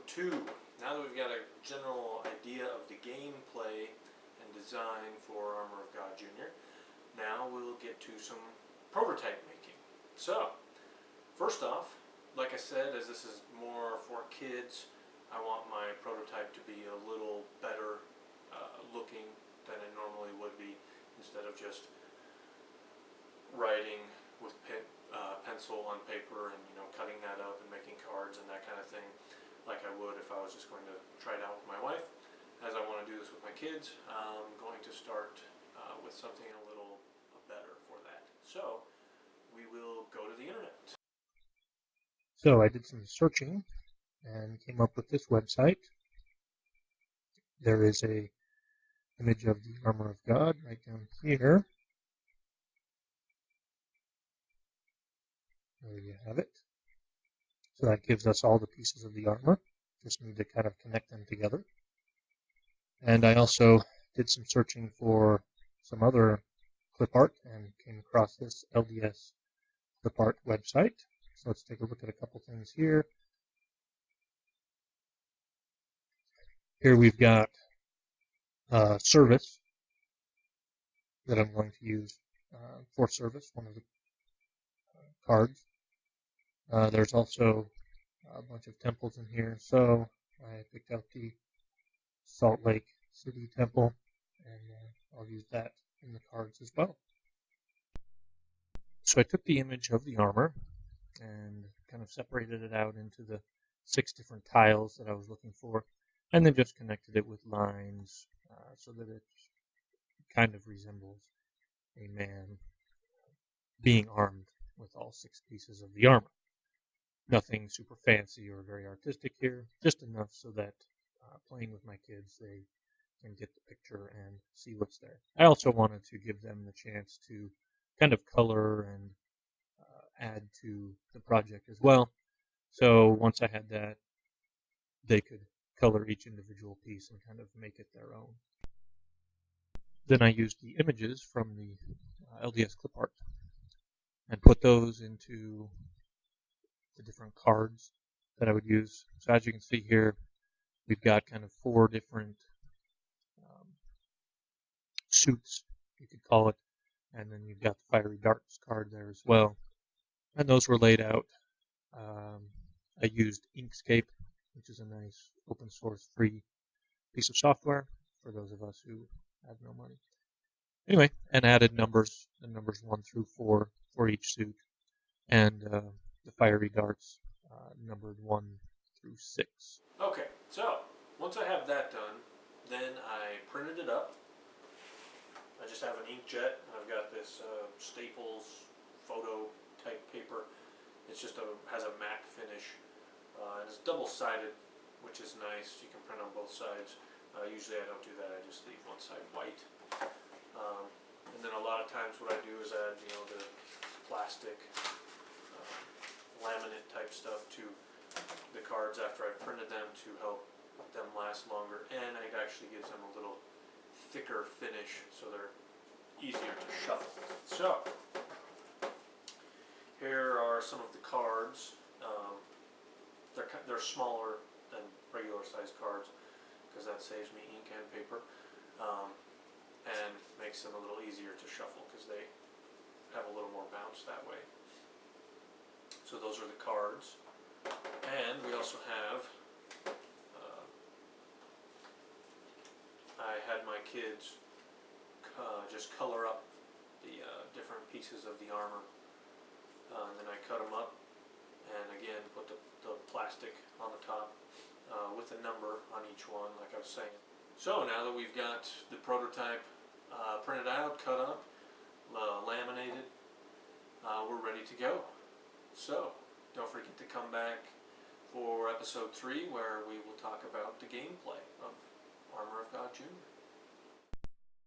2. Now that we've got a general idea of the gameplay and design for Armor of God Jr., now we'll get to some prototype making. So, first off, like I said, as this is more for kids, I want my prototype to be a little better looking than it normally would be, instead of just writing with pencil on paper and cutting that up and making cards and that kind of thing, like I would if I was just going to try it out with my wife. As I want to do this with my kids, I'm going to start with something a little better for that. So we will go to the internet. So I did some searching and came up with this website. There is a image of the Armor of God right down here. There you have it. So that gives us all the pieces of the armor. Just need to kind of connect them together. And I also did some searching for some other clip art and came across this LDS clip art website. So let's take a look at a couple things here. Here we've got service that I'm going to use for service, one of the cards. There's also a bunch of temples in here, so I picked out the Salt Lake City Temple, and I'll use that in the cards as well. So I took the image of the armor and kind of separated it out into the 6 different tiles that I was looking for, and then just connected it with lines so that it kind of resembles a man being armed with all 6 pieces of the armor. Nothing super fancy or very artistic here, just enough so that playing with my kids, they can get the picture and see what's there. I also wanted to give them the chance to kind of color and add to the project as well. So once I had that, they could color each individual piece and kind of make it their own. Then I used the images from the LDS clip art and put those into the different cards that I would use. So as you can see here, we've got kind of 4 different suits, you could call it, and then you've got the fiery darts card there as well. And those were laid out. I used Inkscape, which is a nice open source free piece of software for those of us who have no money. Anyway, and added numbers, the numbers 1 through 4 for each suit, and the fiery darts numbered 1 through 6. Okay, so once I have that done, then I printed it up. I just have an inkjet, and I've got this Staples photo type paper. It's just has a matte finish, and it's double-sided, which is nice. You can print on both sides. Usually I don't do that. I just leave one side white. And then a lot of times what I do is add, the plastic laminate type stuff to the cards after I've printed them to help them last longer, and it actually gives them a little thicker finish so they're easier to shuffle. So here are some of the cards. They're smaller than regular size cards because that saves me ink and paper, and makes them a little easier to shuffle because they have a little more bounce that way. So those are the cards, and we also have I had my kids just color up the different pieces of the armor, and then I cut them up and again put the plastic on the top with a number on each one, like I was saying. So now that we've got the prototype printed out, cut up, laminated, we're ready to go. So don't forget to come back for episode 3, where we will talk about the gameplay of Armor of God Jr.